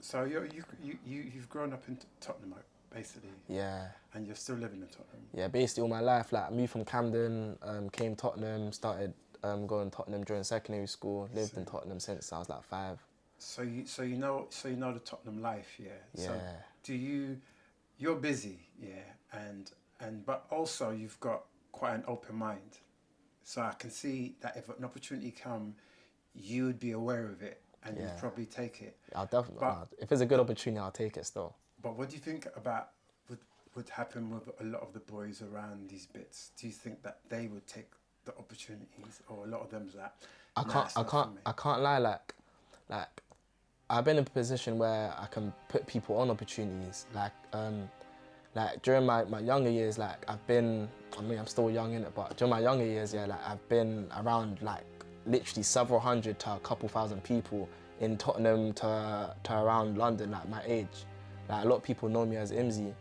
So you've grown up in Tottenham, basically. Yeah. And you're still living in Tottenham. Yeah, basically all my life. Like I moved from Camden, came Tottenham, started going to Tottenham during secondary school. Lived in Tottenham since I was like 5. So you know the Tottenham life, yeah. Yeah. So you're busy, yeah, but also you've got quite an open mind. So I can see that if an opportunity come, you would be aware of it and you'd probably take it. I'll definitely. If it's a good opportunity, I'll take it still. But what do you think about would happen with a lot of the boys around these bits? Do you think that they would take the opportunities, or a lot of them's like? I can't lie. Like I've been in a position where I can put people on opportunities. Like during my younger years, like I'm still young in it, but during my younger years, yeah, like I've been around like literally several hundred to a couple thousand people in Tottenham to around London, like my age. Like a lot of people know me as Imzy.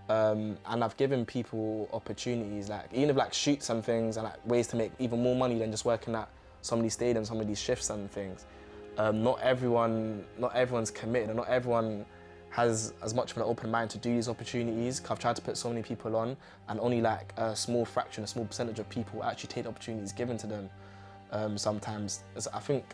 And I've given people opportunities, like even if like shoots and things and like ways to make even more money than just working at some of these stadiums, some of these shifts and things. Not everyone's committed, and not everyone has as much of an open mind to do these opportunities. I've tried to put so many people on, and only like a small fraction, a small percentage of people actually take the opportunities given to them. Sometimes, I think.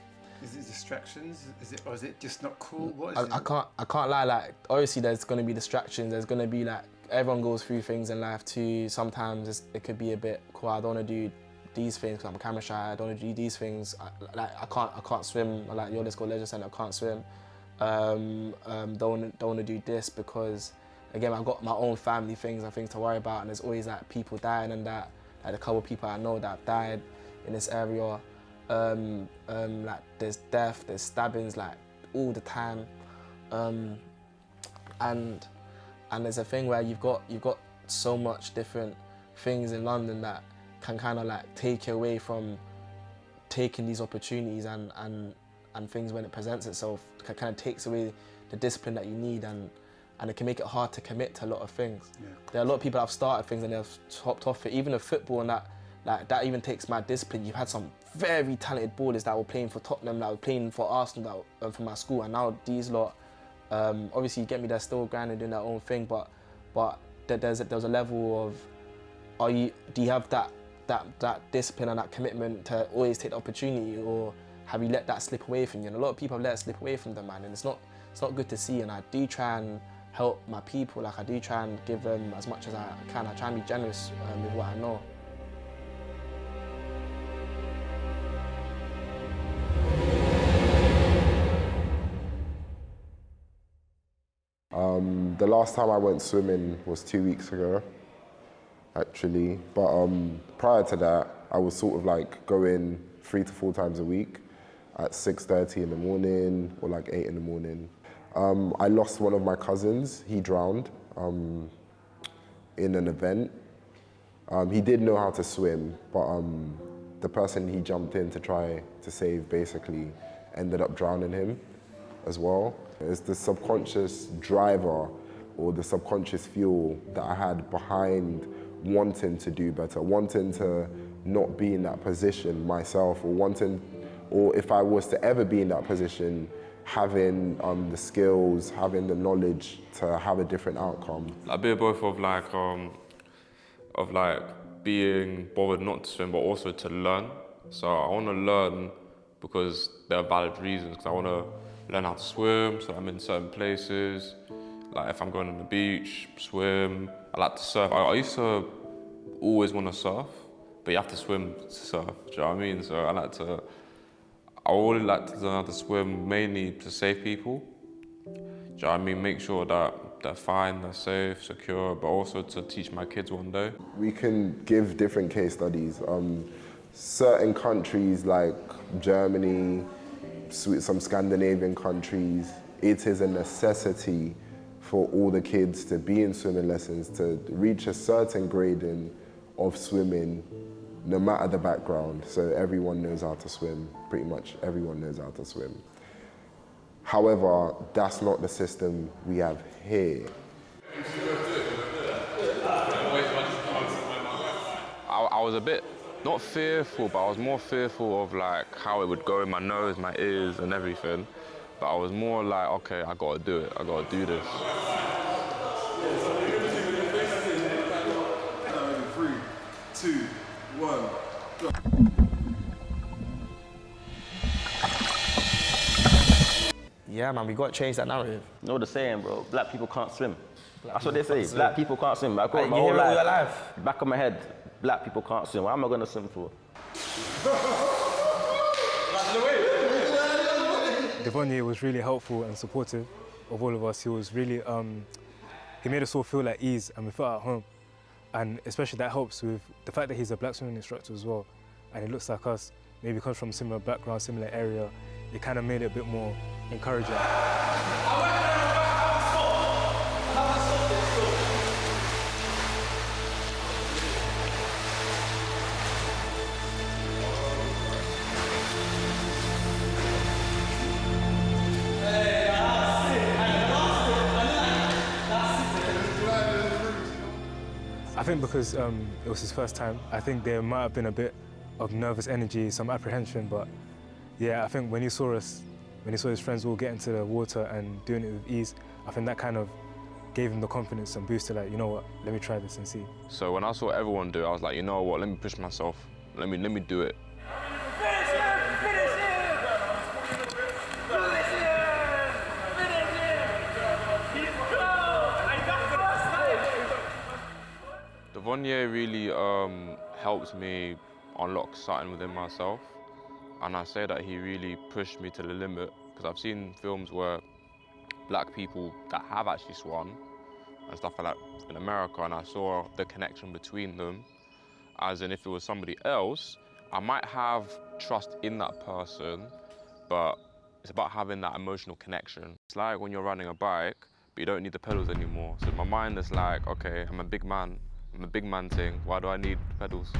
Is it distractions? Or is it just not cool? What is it? I can't lie. Like obviously, there's going to be distractions. There's going to be like everyone goes through things in life too. Sometimes it could be a bit cool. I don't want to do these things because I'm camera shy. I don't want to do these things. I can't swim. Like let's go leisure centre. I can't swim. Don't want to do this because again I've got my own family things and things to worry about, and there's always like people dying and that. Like a couple of people I know that have died in this area. Like there's death, there's stabbings like all the time, and there's a thing where you've got so much different things in London that can kind of like take you away from taking these opportunities and things when it presents itself. It kind of takes away the discipline that you need, and it can make it hard to commit to a lot of things. Yeah. There are a lot of people that have started things and they've hopped off it, even in football, and that even takes my discipline. You've had some very talented ballers that were playing for Tottenham, that were playing for Arsenal, that for my school, and now these lot, obviously you get me, they're still grinding, doing their own thing, but there's a level of, do you have that discipline and that commitment to always take the opportunity, or have you let that slip away from you? And a lot of people have let it slip away from them, man, and it's not good to see. And I do try and help my people, like I do try and give them as much as I can. I try and be generous with what I know. The last time I went swimming was 2 weeks ago, actually. But prior to that, I was sort of like going 3 to 4 times a week at 6:30 in the morning or like 8 in the morning. I lost one of my cousins. He drowned in an event. He did know how to swim, but the person he jumped in to try to save basically ended up drowning him as well. It's the subconscious driver or the subconscious fuel that I had behind wanting to do better, wanting to not be in that position myself, or if I was to ever be in that position, having the skills, having the knowledge to have a different outcome. A bit both of being bothered not to swim, but also to learn. So I want to learn because there are valid reasons. Because I want to learn how to swim, so I'm in certain places. Like if I'm going on the beach, swim. I like to surf. I used to always want to surf, but you have to swim to surf. Do you know what I mean? So I really like to learn how to swim, mainly to save people. Do you know what I mean? Make sure that they're fine, they're safe, secure, but also to teach my kids one day. We can give different case studies. Certain countries like Germany, some Scandinavian countries, it is a necessity for all the kids to be in swimming lessons, to reach a certain grading of swimming, no matter the background. So everyone knows how to swim, pretty much everyone knows how to swim. However, that's not the system we have here. I was a bit, not fearful, but I was more fearful of like how it would go in my nose, my ears and everything. But But I was more like, okay, I gotta do it. I gotta do this. 3, 2, 1. Yeah, man, we got to change that narrative. You know the saying, bro? Black people can't swim. That's what they say. Black people can't swim. I grew up my You whole hear it all your life. life. Back of my head, black people can't swim. What am I gonna swim for? Devonye was really helpful and supportive of all of us. He was really, he made us all feel at ease and we felt at home. And especially that helps with the fact that he's a black swimming instructor as well. And he looks like us, maybe comes from similar background, similar area. It kind of made it a bit more encouraging. I think because it was his first time, I think there might have been a bit of nervous energy, some apprehension, but yeah, I think when he saw us, when he saw his friends all get into the water and doing it with ease, I think that kind of gave him the confidence and boost to like, you know what, let me try this and see. So when I saw everyone do it, I was like, you know what, let me push myself. Let me do it. Devonye really helped me unlock something within myself. And I say that he really pushed me to the limit, because I've seen films where black people that have actually swum and stuff like that in America, and I saw the connection between them. As in, if it was somebody else, I might have trust in that person, but it's about having that emotional connection. It's like when you're riding a bike, but you don't need the pedals anymore. So my mind is like, okay, I'm a big man thing. Why do I need pedals?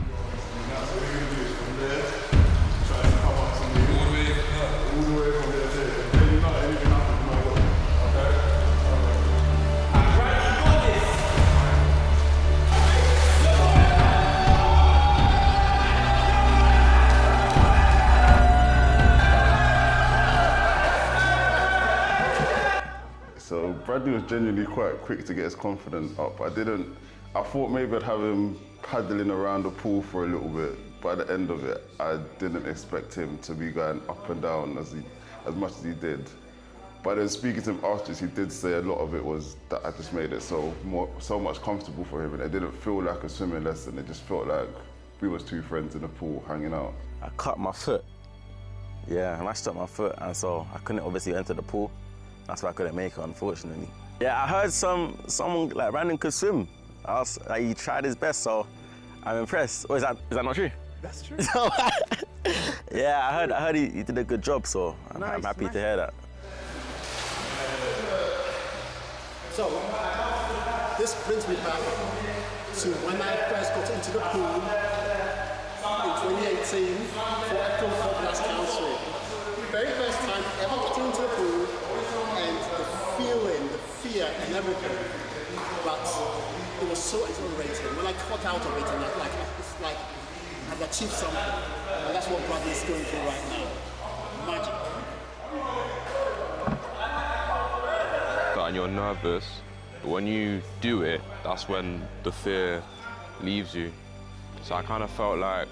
So Bradley was genuinely quite quick to get his confidence up. I thought maybe I'd have him paddling around the pool for a little bit. By the end of it, I didn't expect him to be going up and down as much as he did. But then speaking to him afterwards, he did say a lot of it was that I just made it so much comfortable for him, and it didn't feel like a swimming lesson. It just felt like we was two friends in the pool hanging out. I cut my foot. Yeah, I mashed up my foot, and so I couldn't obviously enter the pool. That's why I couldn't make it, unfortunately. Yeah, I heard someone like Brandon could swim. He tried his best, so I'm impressed. Oh, is that not true? That's true. Yeah, I heard he did a good job, so I'm happy to hear that. So, this brings me back to when I first got into the pool in 2018 for a film called Last Council. Very first time ever getting into the pool, and the feeling, the fear and everything. But it was so exhilarating. When I got out of it, and it's like I've achieved something. And that's what Bradley is going through right now. Magic. And you're nervous, but when you do it, that's when the fear leaves you. So I kind of felt like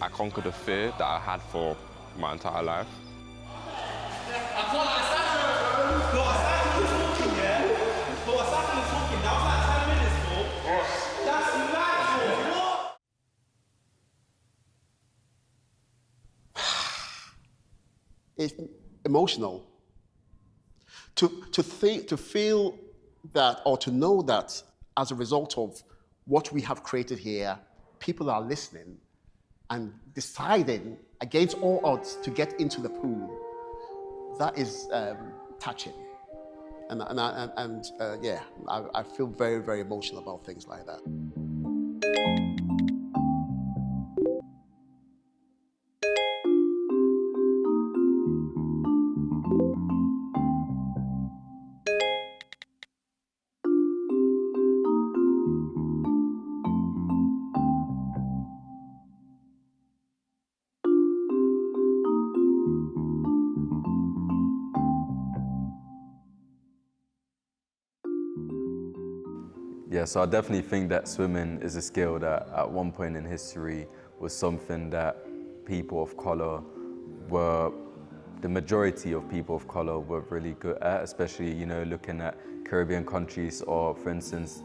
I conquered the fear that I had for my entire life. It's emotional. To feel that, or to know that as a result of what we have created here, people are listening and deciding against all odds to get into the pool, that is touching. Yeah, I feel very, very emotional about things like that. Yeah, so I definitely think that swimming is a skill that at one point in history was something that people of colour were, the majority of people of colour were really good at, especially, you know, looking at Caribbean countries or, for instance,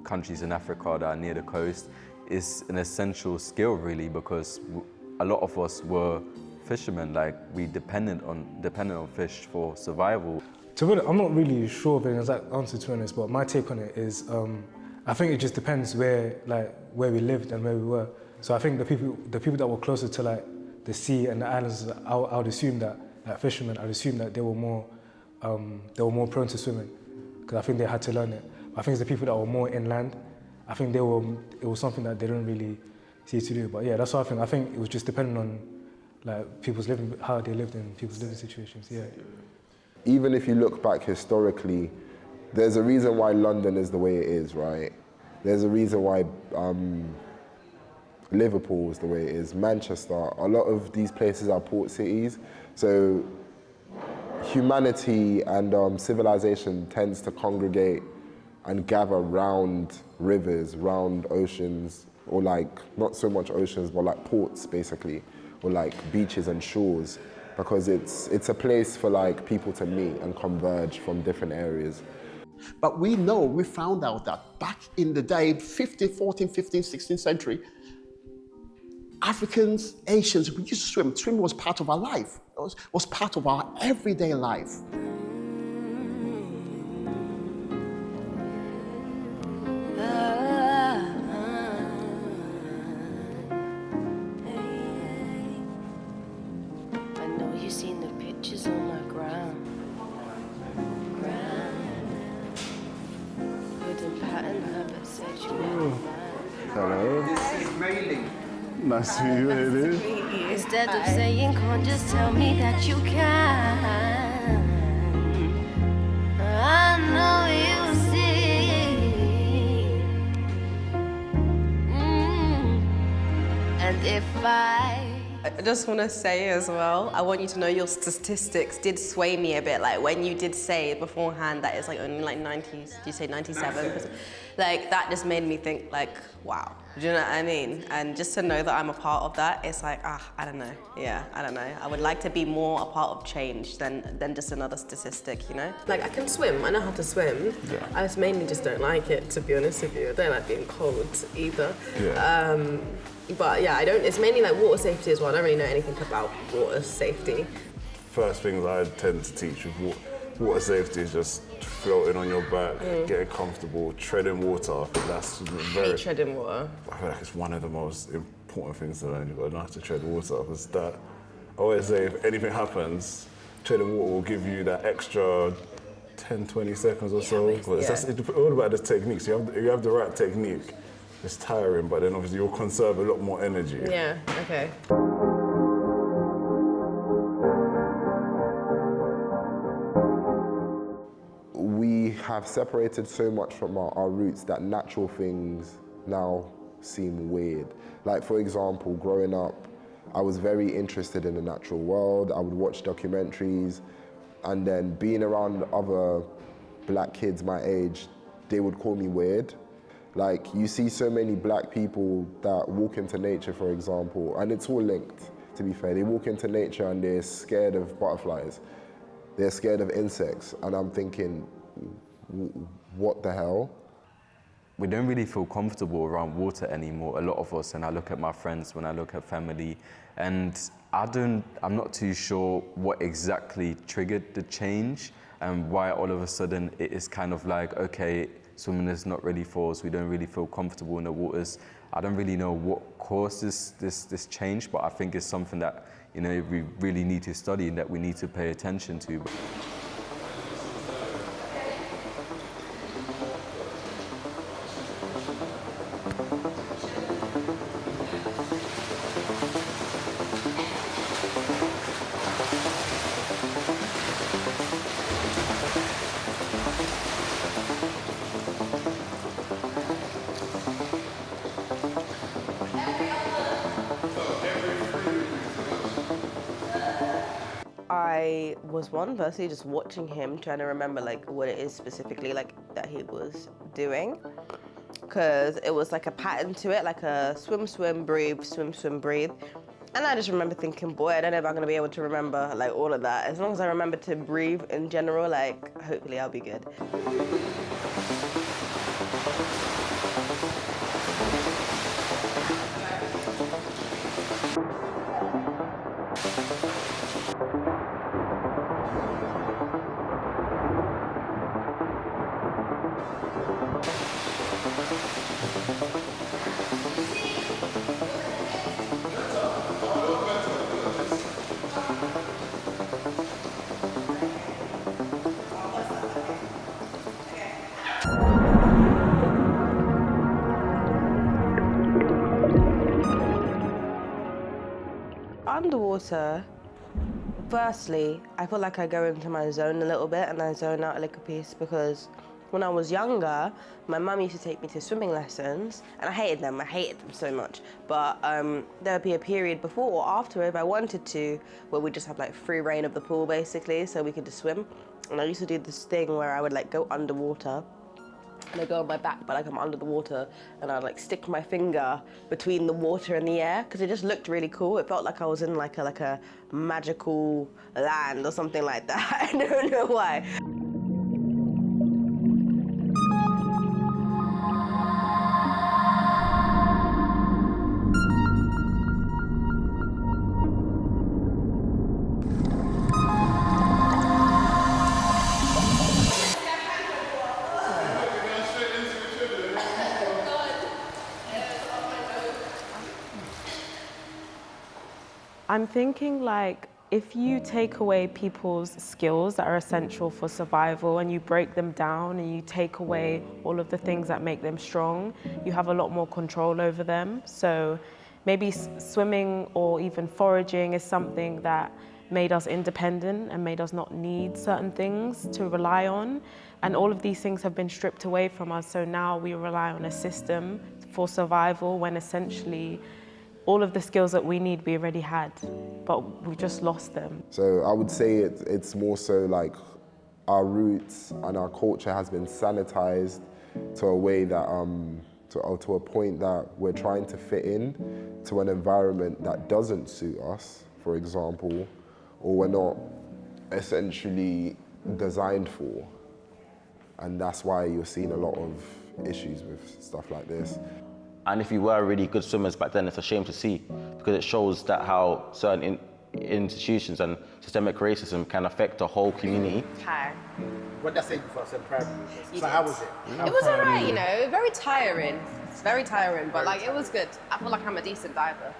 countries in Africa that are near the coast. Is an essential skill really, because a lot of us were fishermen, like we depended on fish for survival. To be honest, I'm not really sure of an exact answer, to be honest, but my take on it is, I think it just depends where we lived and where we were. So I think the people that were closer to like the sea and the islands, I would assume that, like fishermen, I'd assume that they were more prone to swimming, because I think they had to learn it. But I think it's the people that were more inland, I think it was something that they didn't really see to do. But yeah, that's what I think. I think it was just depending on like how they lived in people's living situations. Yeah. Even if you look back historically, there's a reason why London is the way it is, right? There's a reason why Liverpool is the way it is, Manchester. A lot of these places are port cities. So humanity and civilization tends to congregate and gather round rivers, round oceans, or like, not so much oceans, but like ports basically, or like beaches and shores, because it's a place for like people to meet and converge from different areas. But we found out that back in the day, 14th, 15th, 16th century, Africans, Asians, we used to swim. Swimming was part of our life. It was part of our everyday life. Nice to meet you, lady. Instead of saying, can't just tell me that you can. I know you see. And if I just want to say as well, I want you to know your statistics did sway me a bit. Like when you did say beforehand that it's like only like 90s, did you say 97%? Like that just made me think like, wow. Do you know what I mean? And just to know that I'm a part of that, it's like, I don't know. Yeah, I don't know. I would like to be more a part of change than just another statistic, you know? Like I can swim, I know how to swim. Yeah. I just mainly just don't like it, to be honest with you. I don't like being cold either. Yeah. But yeah, it's mainly like water safety as well. I don't really know anything about water safety. First things I tend to teach with water safety is just floating on your back, getting comfortable, treading water. I think that's very... Hate treading water. I feel like it's one of the most important things to learn. You've got to know how to tread water, because that, I always say if anything happens, treading water will give you that extra 10, 20 seconds or so. It's all about the technique. So you have the right technique. It's tiring, but then obviously you'll conserve a lot more energy. Yeah, okay. We have separated so much from our roots that natural things now seem weird. Like for example, growing up, I was very interested in the natural world. I would watch documentaries, and then being around other black kids my age, they would call me weird. Like you see so many black people that walk into nature, for example, and it's all linked, to be fair. They walk into nature and they're scared of butterflies. They're scared of insects, and I'm thinking, what the hell? We don't really feel comfortable around water anymore, a lot of us, and I look at my friends, when I look at family, and I'm not too sure what exactly triggered the change and why all of a sudden it is kind of like, okay, swimming is not really for us, we don't really feel comfortable in the waters. I don't really know what caused this change, but I think it's something that, you know, we really need to study and that we need to pay attention to. I was one, firstly, just watching him, trying to remember like what it is specifically like that he was doing. Because it was like a pattern to it, like a swim, swim, breathe, swim, swim, breathe. And I just remember thinking, boy, I don't know if I'm gonna be able to remember like all of that. As long as I remember to breathe in general, like hopefully I'll be good. Underwater, firstly, I feel like I go into my zone a little bit and I zone out a little piece because when I was younger, my mum used to take me to swimming lessons and I hated them so much. But there would be a period before or after if I wanted to, where we just have like free reign of the pool basically, so we could just swim. And I used to do this thing where I would like go underwater and I go on my back, but like I'm under the water, and I'd like stick my finger between the water and the air because it just looked really cool. It felt like I was in like a magical land or something like that. I don't know why. I'm thinking like if you take away people's skills that are essential for survival and you break them down and you take away all of the things that make them strong, you have a lot more control over them. So maybe swimming or even foraging is something that made us independent and made us not need certain things to rely on. And all of these things have been stripped away from us. So now we rely on a system for survival when essentially all of the skills that we need we already had, but we just lost them. So I would say it's more so like our roots and our culture has been sanitized to a way that, to a point that we're trying to fit in to an environment that doesn't suit us, for example, or we're not essentially designed for. And that's why you're seeing a lot of issues with stuff like this. And if you were really good swimmers back then, it's a shame to see because it shows that how certain institutions and systemic racism can affect a whole community. Hi. What did I say before? I said primary. So how was it? It was alright, you know, very tiring. It's very tiring, but like it was good. I feel like I'm a decent diver.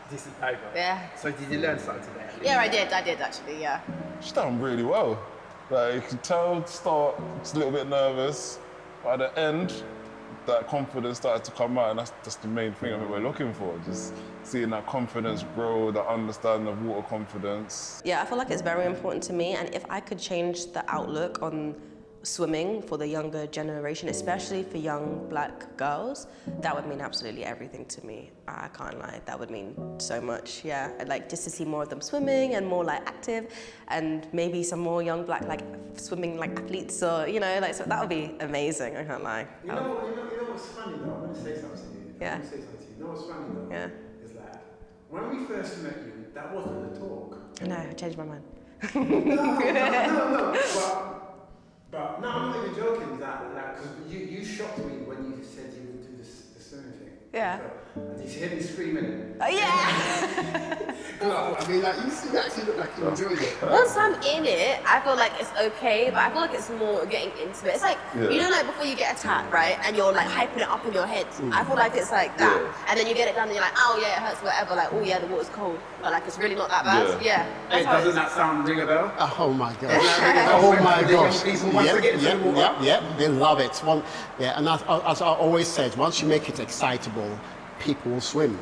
Decent diver? Yeah. So did you learn something today? Yeah, I did actually, yeah. She's done really well. Like you can tell, start, it's a little bit nervous, but at the end, that confidence started to come out, and that's the main thing I think we're looking for, just seeing that confidence grow, that understanding of water confidence. Yeah, I feel like it's very important to me, and if I could change the outlook on swimming for the younger generation, especially for young black girls, that would mean absolutely everything to me. I can't lie, that would mean so much, yeah. I'd like just to see more of them swimming and more like active, and maybe some more young black like swimming like athletes, or you know, like so that would be amazing, I can't lie. You know what's funny though? I'm gonna say something to you. Yeah. I'm gonna say something to you. You know what's funny though? Yeah. Is like when we first met you, that wasn't the talk. No, I changed my mind. No. But no, I'm not even joking. That like, because you shocked me when you said you would do the swimming thing. Yeah. And you hear me screaming. Oh yeah. I mean, like you actually look like you enjoyed it. Once I'm in it, I feel like it's okay, but I feel like it's more getting into it. It's like, you know, like before you get attacked, right? And you're like hyping it up in your head. I feel like it's like that. And then you get it done and you're like, oh yeah, it hurts, whatever. Like, oh yeah, the water's cold. But like, it's really not that bad. Yeah. Hey, doesn't that sound ring a bell? Oh my gosh. Oh my gosh. Yep. They love it. And as I always said, once you make it excitable, people will swim.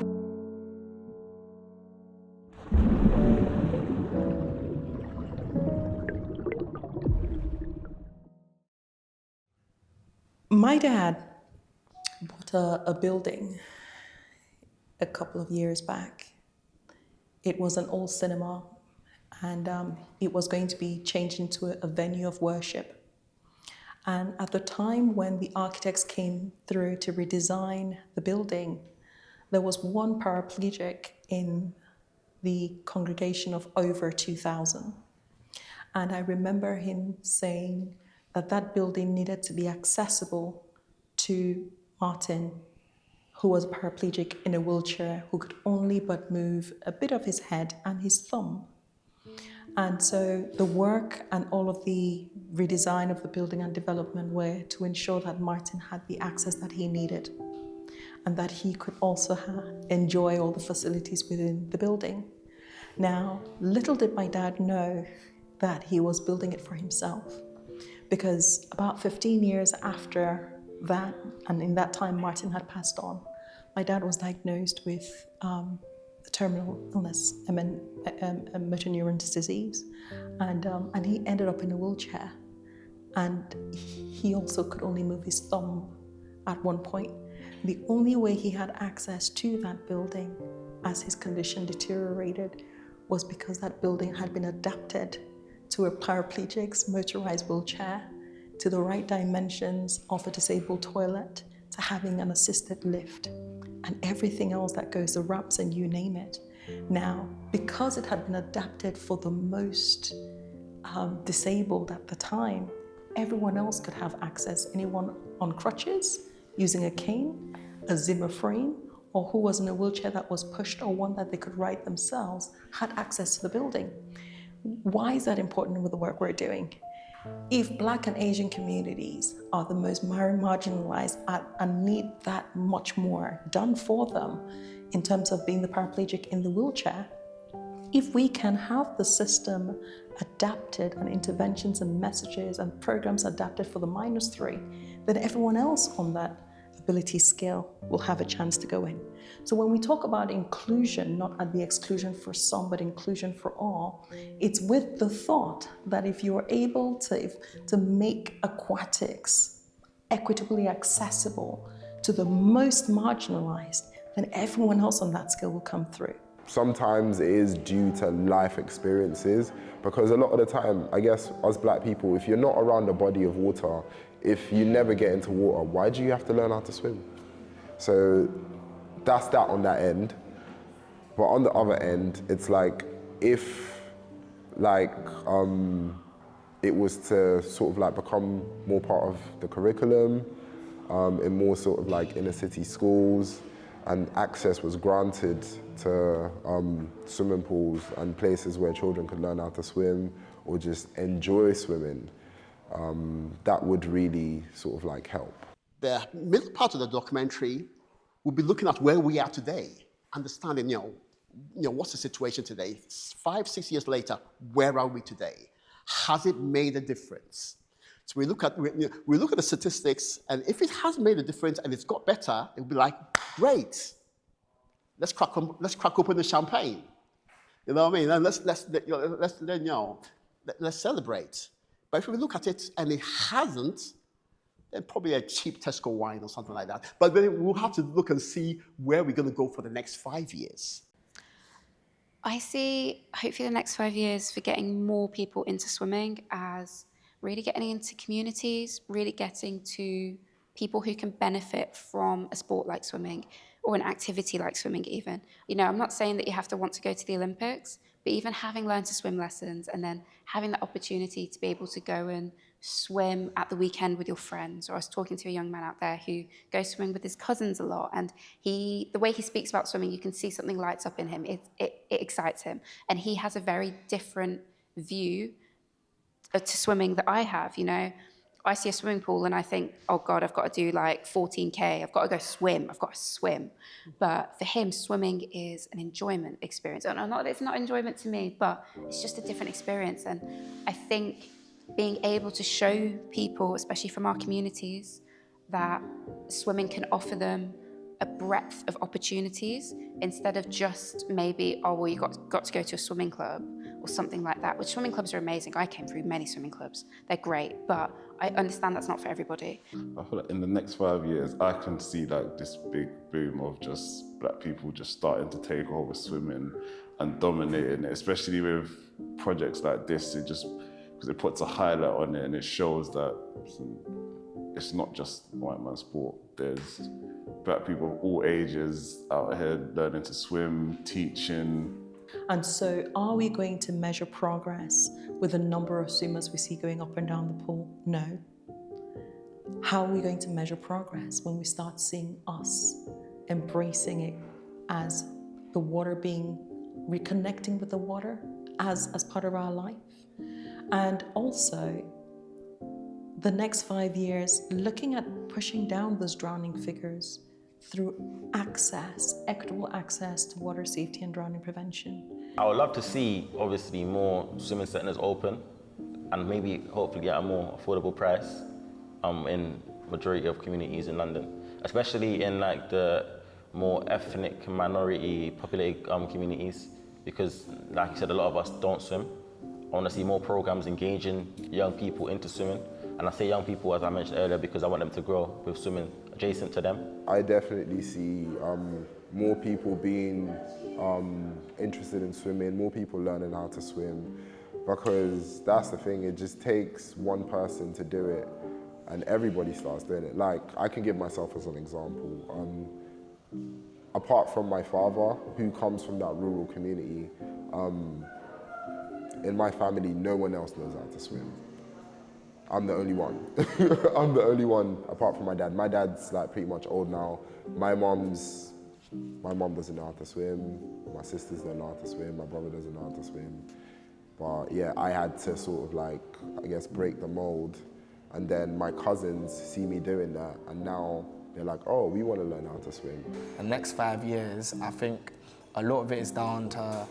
My dad bought a building a couple of years back. It was an old cinema, and it was going to be changed into a venue of worship. And at the time when the architects came through to redesign the building, there was one paraplegic in the congregation of over 2,000. And I remember him saying that that building needed to be accessible to Martin, who was paraplegic in a wheelchair, who could only but move a bit of his head and his thumb. And so the work and all of the redesign of the building and development were to ensure that Martin had the access that he needed and that he could also enjoy all the facilities within the building. Now, little did my dad know that he was building it for himself, because about 15 years after that, and in that time Martin had passed on, my dad was diagnosed with a terminal illness, a motor neuron disease, and he ended up in a wheelchair. And he also could only move his thumb at one point. The only way he had access to that building as his condition deteriorated was because that building had been adapted to a paraplegic's motorized wheelchair, to the right dimensions of a disabled toilet, to having an assisted lift, and everything else that goes, the ramps and you name it. Now, because it had been adapted for the most disabled at the time, everyone else could have access. Anyone on crutches, using a cane, a Zimmer frame, or who was in a wheelchair that was pushed, or one that they could ride themselves, had access to the building. Why is that important with the work we're doing? If Black and Asian communities are the most marginalized and need that much more done for them in terms of being the paraplegic in the wheelchair, if we can have the system adapted and interventions and messages and programs adapted for the -3, then everyone else on that ability scale will have a chance to go in. So when we talk about inclusion, not at the exclusion for some, but inclusion for all, it's with the thought that if you're able to make aquatics equitably accessible to the most marginalized, then everyone else on that scale will come through. Sometimes it is due to life experiences, because a lot of the time, I guess, us Black people, if you're not around a body of water, if you never get into water, why do you have to learn how to swim? So that's that on that end. But on the other end, it's like, if it was to sort of like become more part of the curriculum in more sort of like inner city schools, and access was granted to swimming pools and places where children could learn how to swim or just enjoy swimming, that would really sort of like help. The middle part of the documentary will be looking at where we are today, understanding, what's the situation today? 5-6 years later, where are we today? Has it made a difference? So we look at the statistics, and if it has made a difference and it's got better, it'll be like, great. Let's crack open the champagne. You know what I mean? And let's celebrate. But if we look at it and it hasn't, then probably a cheap Tesco wine or something like that. But then we'll have to look and see where we're going to go for the next 5 years. I see, hopefully, the next 5 years for getting more people into swimming as really getting into communities, really getting to people who can benefit from a sport like swimming or an activity like swimming even. I'm not saying that you have to want to go to the Olympics, but even having learned to swim lessons and then having the opportunity to be able to go and swim at the weekend with your friends. Or I was talking to a young man out there who goes swimming with his cousins a lot, and the way he speaks about swimming, you can see something lights up in him. It excites him, and he has a very different view to swimming that I have. I see a swimming pool and I think, oh God, I've got to do like 14K. I've got to go swim. I've got to swim. But for him, swimming is an enjoyment experience. And it's not enjoyment to me, but it's just a different experience. And I think being able to show people, especially from our communities, that swimming can offer them a breadth of opportunities instead of just maybe, you got to go to a swimming club or something like that, which swimming clubs are amazing. I came through many swimming clubs. They're great. But I understand that's not for everybody. I feel like in the next 5 years, I can see like this big boom of just black people just starting to take over swimming and dominating it, especially with projects like this. It just, because it puts a highlight on it and it shows that it's not just white man sport. There's black people of all ages out here learning to swim, teaching. And so are we going to measure progress with the number of swimmers we see going up and down the pool? No. How are we going to measure progress when we start seeing us embracing it as the water being, reconnecting with the water as part of our life? And also, the next 5 years, looking at pushing down those drowning figures through access, equitable access to water safety and drowning prevention. I would love to see, obviously, more swimming centres open and maybe hopefully get a more affordable price in majority of communities in London, especially in like the more ethnic minority populated communities, because like you said, a lot of us don't swim. I want to see more programs engaging young people into swimming. And I say young people, as I mentioned earlier, because I want them to grow with swimming adjacent to them. I definitely see more people being interested in swimming, more people learning how to swim, because that's the thing, it just takes one person to do it and everybody starts doing it. Like, I can give myself as an example. Apart from my father, who comes from that rural community, in my family, no one else knows how to swim. I'm the only one. I'm the only one apart from my dad. My dad's like pretty much old now. My mom doesn't know how to swim. My sisters don't know how to swim. My brother doesn't know how to swim. But yeah, I had to sort of like, I guess, break the mold. And then my cousins see me doing that, and now they're like, oh, we want to learn how to swim. The next 5 years, I think a lot of it is down to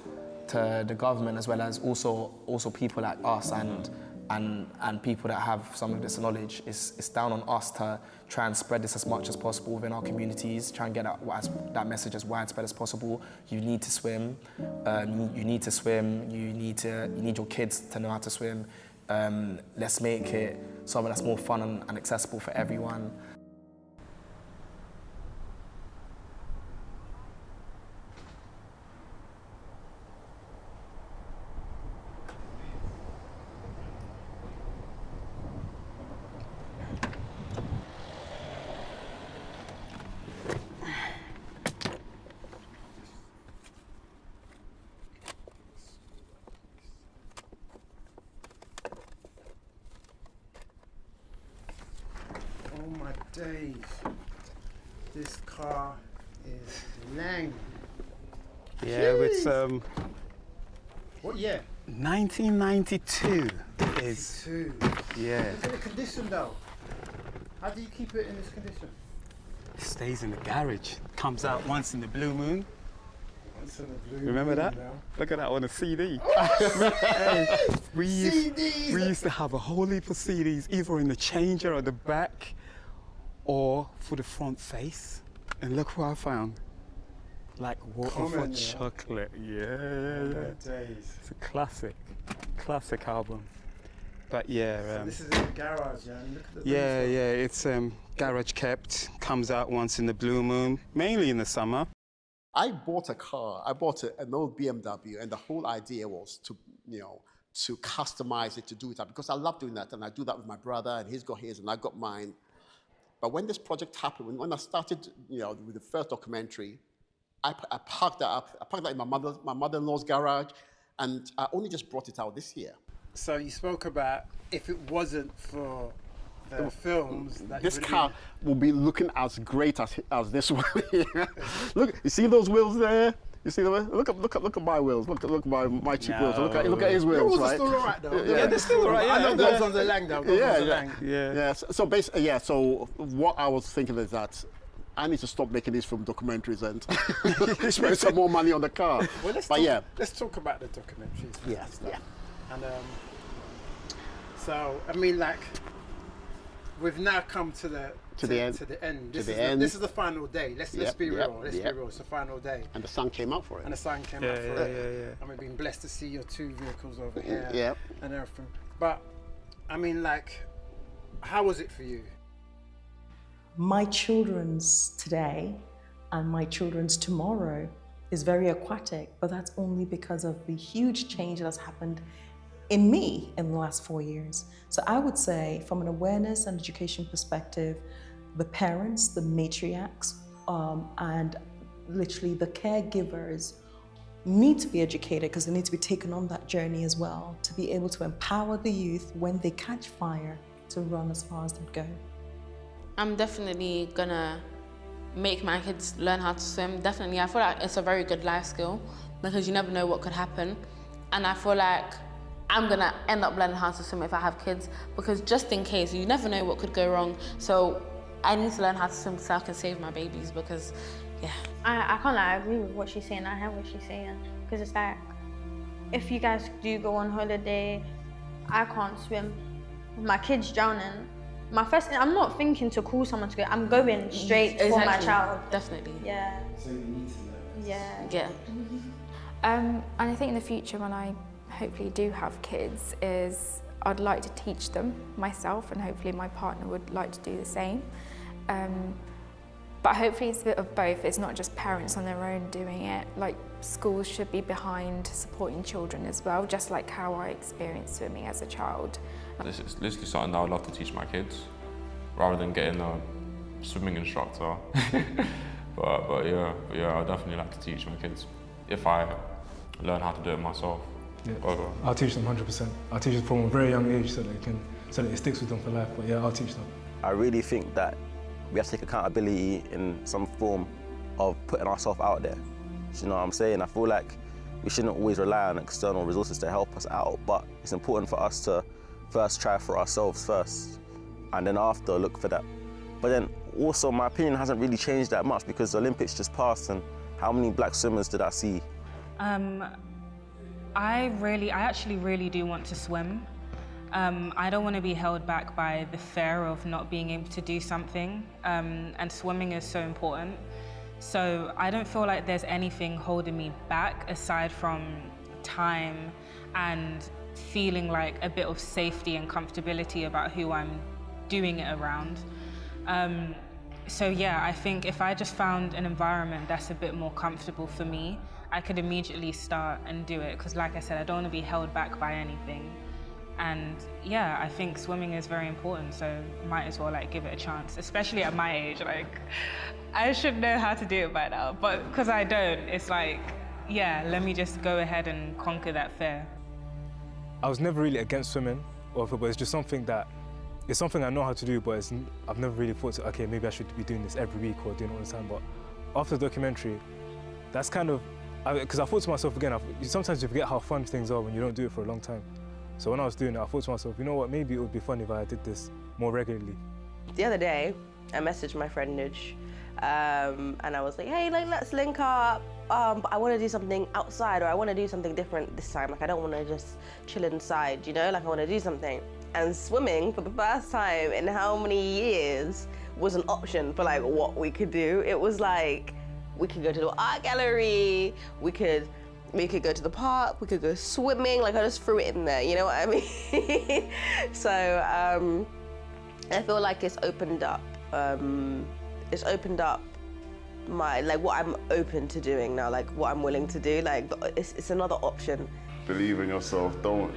the government, as well as also people like us and people that have some of this knowledge. It's down on us to try and spread this as much as possible within our communities, try and get that message as widespread as possible. You need to swim. You need to swim. You need your kids to know how to swim. Let's make it something that's more fun and accessible for everyone. Oh my days. This car is lang. Yeah, it's What year? 1992 is. 92. Yeah. Look at the condition though. How do you keep it in this condition? It stays in the garage. Comes out once in the blue moon. Once in the blue Remember moon that? now. Look at that on a CD. Hey, we CDs! used to have a whole heap of CDs, either in the changer or the back, or for the front face. And look what I found. Like water for chocolate. Yeah. Days. It's a classic album. But yeah. So this is in the garage, yeah? And look at the Yeah, things, yeah, it's garage kept, comes out once in the blue moon, mainly in the summer. I bought a car, I bought an old BMW, and the whole idea was to, to customize it, to do it up, because I love doing that, and I do that with my brother, and he's got his, and I got mine. But when this project happened, when I started, with the first documentary, I parked that up. I parked that in my mother-in-law's garage, and I only just brought it out this year. So you spoke about if it wasn't for the films that this you would car will be looking as great as this one. Look, you see those wheels there? You see the way? Look at my wheels. Look at my cheap wheels. Look at his wheels, Yours are right? still alright though. Yeah, they're still alright. I know those on the lang though. Yeah. So basically, So what I was thinking is that I need to stop making these film documentaries and spend some more money on the car. Well, let's talk about the documentaries. Yes. Yeah. And so I mean, like, we've now come to the end. This is the final day. Let's be real. Let's be real. It's the final day. And the sun came out for it. And the sun came out for it. And we've been blessed to see your two vehicles over here. Yeah. And everything. But I mean, like, How was it for you? My children's today and my children's tomorrow is very aquatic, but that's only because of the huge change that's happened in me in the last 4 years. So I would say from an awareness and education perspective, the parents, the matriarchs, and literally the caregivers need to be educated because they need to be taken on that journey as well to be able to empower the youth when they catch fire to run as far as they go. I'm definitely gonna make my kids learn how to swim. Definitely, I feel like it's a very good life skill because you never know what could happen. And I feel like I'm gonna end up learning how to swim if I have kids because just in case, you never know what could go wrong. So I need to learn how to swim so I can save my babies because, yeah. I can't lie, I agree with what she's saying. I hear what she's saying because it's like, if you guys do go on holiday, I can't swim. My kid's drowning. I'm not thinking to call someone to go, I'm going straight for my child. Definitely. Yeah. So you need to learn. Yeah. Yeah. And I think in the future when I hopefully do have kids is I'd like to teach them myself and hopefully my partner would like to do the same. But hopefully it's a bit of both. It's not just parents on their own doing it. Like schools should be behind supporting children as well, just like how I experienced swimming as a child. This is literally something that I would love to teach my kids, rather than getting a swimming instructor. but yeah, I'd definitely like to teach my kids if I learn how to do it myself. Yeah. I'll teach them 100%. I'll teach them from a very young age so that it sticks with them for life. But yeah, I'll teach them. I really think that we have to take accountability in some form of putting ourselves out there. Do you know what I'm saying? I feel like we shouldn't always rely on external resources to help us out, but it's important for us to first try for ourselves first, and then after look for that. But then also my opinion hasn't really changed that much because the Olympics just passed, and how many black swimmers did I see? I actually really do want to swim. I don't want to be held back by the fear of not being able to do something, and swimming is so important. So I don't feel like there's anything holding me back aside from time and feeling like a bit of safety and comfortability about who I'm doing it around. So yeah, I think if I just found an environment that's a bit more comfortable for me, I could immediately start and do it because like I said, I don't want to be held back by anything. And yeah, I think swimming is very important, so might as well like give it a chance, especially at my age. Like, I should know how to do it by now, but because I don't, it's like, yeah, let me just go ahead and conquer that fear. I was never really against swimming, but it's just something I know how to do, but I've never really thought, okay, maybe I should be doing this every week or doing it all the time. But after the documentary, that's kind of, because I thought to myself again, sometimes you forget how fun things are when you don't do it for a long time. So when I was doing it, I thought to myself, you know what, maybe it would be fun if I did this more regularly. The other day, I messaged my friend Nudge, and I was like, hey, like, let's link up, but I want to do something outside, or I want to do something different this time. Like, I don't want to just chill inside, you know? Like, I want to do something. And swimming, for the first time in how many years, was an option for, like, what we could do. It was like, we could go to the art gallery, we could go to the park, we could go swimming. Like, I just threw it in there, you know what I mean? So I feel like it's opened up my, like, what I'm open to doing now, like what I'm willing to do. Like, it's another option. Believe in yourself. Don't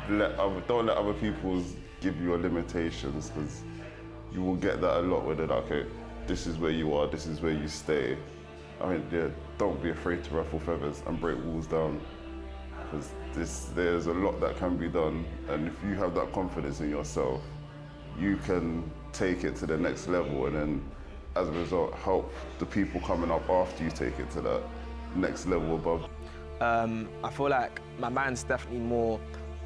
let other people give you your limitations, because you will get that a lot where they're like, okay, this is where you are, this is where you stay. I mean, yeah, don't be afraid to ruffle feathers and break walls down, because there's a lot that can be done, and if you have that confidence in yourself, you can take it to the next level, and then as a result, help the people coming up after you take it to that next level above. I feel like my mind's definitely more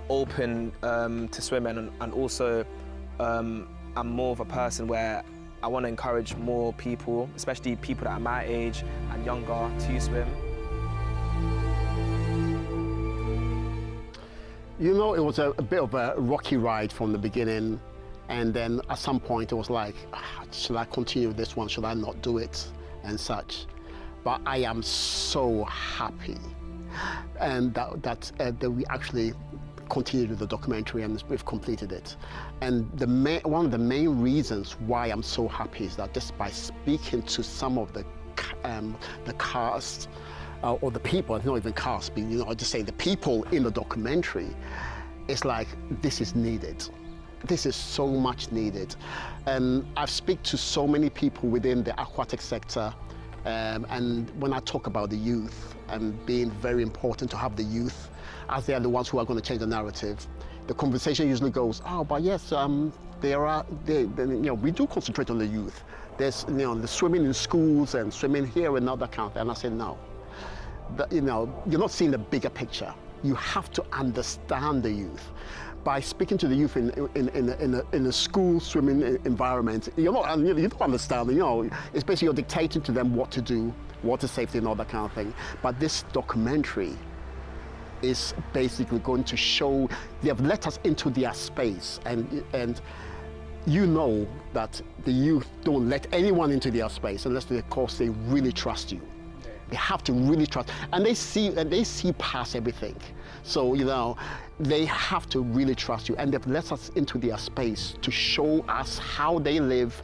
open to swimming, and also I'm more of a person where I want to encourage more people, especially people that are my age and younger, to swim. You know, it was a bit of a rocky ride from the beginning, and then at some point it was like, should I continue this one? Should I not do it? And such. But I am so happy and that we actually continued with the documentary and we've completed it. And one of the main reasons why I'm so happy is that just by speaking to some of the cast, or the people, it's not even cast, but I just say the people in the documentary, it's like, this is needed. This is so much needed. I've spoken to so many people within the aquatic sector, and when I talk about the youth and being very important to have the youth, as they are the ones who are going to change the narrative, the conversation usually goes, oh, but yes, we do concentrate on the youth. There's, the swimming in schools and swimming here and other kind. And I said, no, you're not seeing the bigger picture. You have to understand the youth. By speaking to the youth in a school swimming environment, you don't understand, it's basically you're dictating to them what to do, water safety and all that kind of thing. But this documentary is basically going to show, they have let us into their space, and you know that the youth don't let anyone into their space unless, of course, they really trust you. They have to really trust, and they see past everything. So, they have to really trust you, and they've let us into their space to show us how they live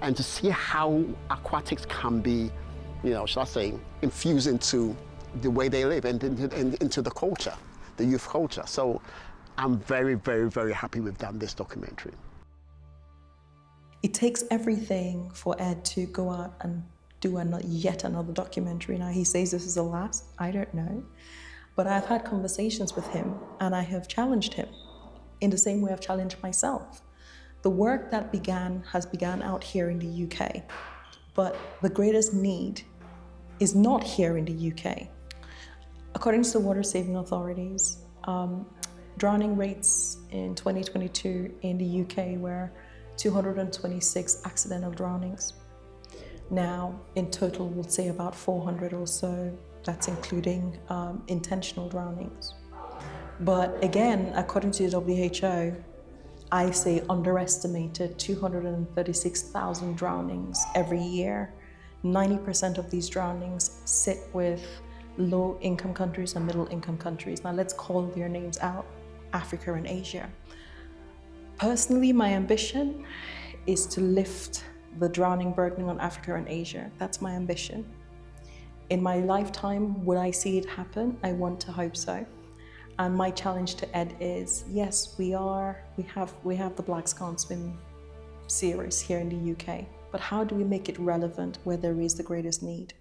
and to see how aquatics can be, shall I say, infused into the way they live and into the culture, the youth culture. So I'm very, very, very happy we've done this documentary. It takes everything for Ed to go out and do yet another documentary. Now, he says this is the last, I don't know. But I've had conversations with him and I have challenged him in the same way I've challenged myself. The work that has begun out here in the UK, but the greatest need is not here in the UK. According to the water saving authorities, drowning rates in 2022 in the UK were 226 accidental drownings. Now, in total, we'll say about 400 or so. That's including intentional drownings. But again, according to the WHO, I say underestimated 236,000 drownings every year. 90% of these drownings sit with low-income countries and middle-income countries. Now let's call their names out, Africa and Asia. Personally, my ambition is to lift the drowning burden on Africa and Asia. That's my ambition. In my lifetime, would I see it happen? I want to hope so. And my challenge to Ed is, yes, we have the Blacks Can't Swim series here in the UK, but how do we make it relevant where there is the greatest need?